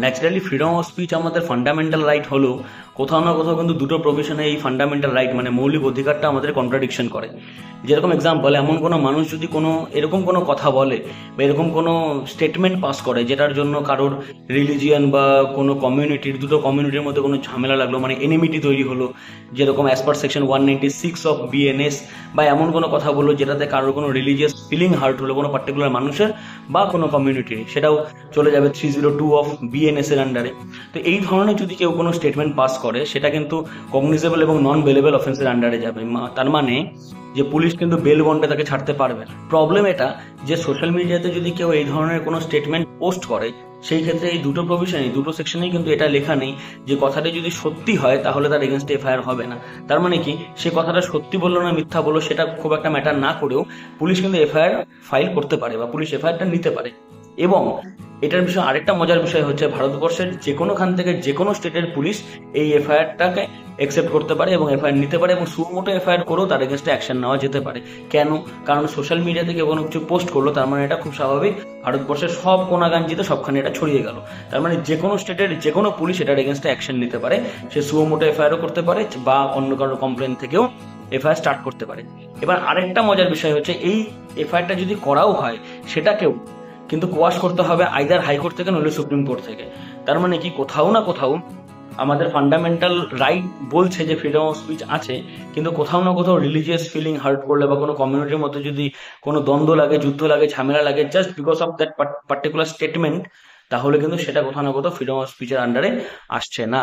Naturally freedom of speech আমাদের fundamental right হলেও কোথাও না কোথাও কিন্তু দুটো প্রভিশনে এই ফান্ডামেন্টাল রাইট মানে মৌলিক অধিকারটা আমাদের কন্ট্রাডিকশন করে। যেরকম এক্সাম্পল, এমন কোনো মানুষ যদি কোনো এরকম কোনো কথা বলে বা এরকম কোনো স্টেটমেন্ট পাস করে যেটার জন্য কারোর রিলিজিয়ান বা কোনো কমিউনিটির, দুটো কমিউনিটির মধ্যে কোনো ঝামেলা লাগলো, মানে এনিমিটি তৈরি হলো, যেরকম as per section 196 of BNS, বা এমন কোনো কথা বললো যেটাতে কারোর কোনো রিলিজিয়াস ফিলিং হার্ট হলো কোনো পার্টিকুলার মানুষের বা কোনো কমিউনিটির, সেটাও চলে যাবে 302 অফ বিএনএস এর আন্ডারে। তো এই ধরনের যদি কেউ কোনো স্টেটমেন্ট পাস করে সেটা কিন্তু কগনিজেবল এবং নন বেলেবল অফেন্সের আন্ডারে যাবে। তার মানে যে পুলিশ কিন্তু বেল বন্ডে তাকে ছাড়তে পারবে না। প্রবলেম এটা যে সোশ্যাল মিডিয়াতে যদি কেউ এই ধরনের কোনো স্টেটমেন্ট পোস্ট করে, সেই ক্ষেত্রে এই দুটো প্রভিশনেই, দুটো সেকশনেই কিন্তু এটা লেখা নেই যে কথাটা যদি সত্যি হয় তাহলে তার এগেনস্টে এফআইআর হবে না। তার মানে কি, সে কথাটা সত্যি বললো না মিথ্যা বললো সেটা খুব একটা ম্যাটার না করেও পুলিশ কিন্তু এফআইআর ফাইল করতে পারে বা পুলিশ এফআইআরটা নিতে পারে। এবং এটার বিষয় আরেকটা মজার বিষয় হচ্ছে, ভারতবর্ষের যে কোনোখান থেকে যে কোনো স্টেটের পুলিশ এই এফআইআরটাকে অ্যাকসেপ্ট করতে পারে এবং এফআইআর নিতে পারে, এবং সুমোটো এফআইআর করেও তার এগেনস্টে অ্যাকশন নেওয়া যেতে পারে। কেন? কারণ সোশ্যাল মিডিয়া থেকে কোনো কিছু পোস্ট করলো, তার মানে এটা খুব স্বাভাবিক ভারতবর্ষের সব কোনাগাঞ্জিতে সবখানে এটা ছড়িয়ে গেল। তার মানে যে কোনো স্টেটের যে কোনো পুলিশ এটার এগেনস্টে অ্যাকশন নিতে পারে, সে সুমোটো এফআইআরও করতে পারে বা অন্য কারোর কমপ্লেন থেকেও এফআইআর স্টার্ট করতে পারে। এবার আরেকটা মজার বিষয় হচ্ছে, এই এফআইআরটা যদি করাও হয় সেটাকেও কিন্তু কোয়াশ করতে হবে আইদার হাইকোর্ট থেকে নইলে সুপ্রিম কোর্ট থেকে। তার মানে কি, কোথাও না কোথাও আমাদের ফান্ডামেন্টাল রাইট বলছে যে ফ্রিডম অফ স্পিচ আছে, কিন্তু কোথাও না কোথাও রিলিজিয়াস ফিলিং হার্ট করলে বা কোনো কমিউনিটির মধ্যে যদি কোনো দ্বন্দ্ব লাগে, যুদ্ধ লাগে, ঝামেলা লাগে just because of that particular statement, তাহলে কিন্তু সেটা কোথাও না কোথাও ফ্রিডম অফ স্পিচের আন্ডারে আসছে না।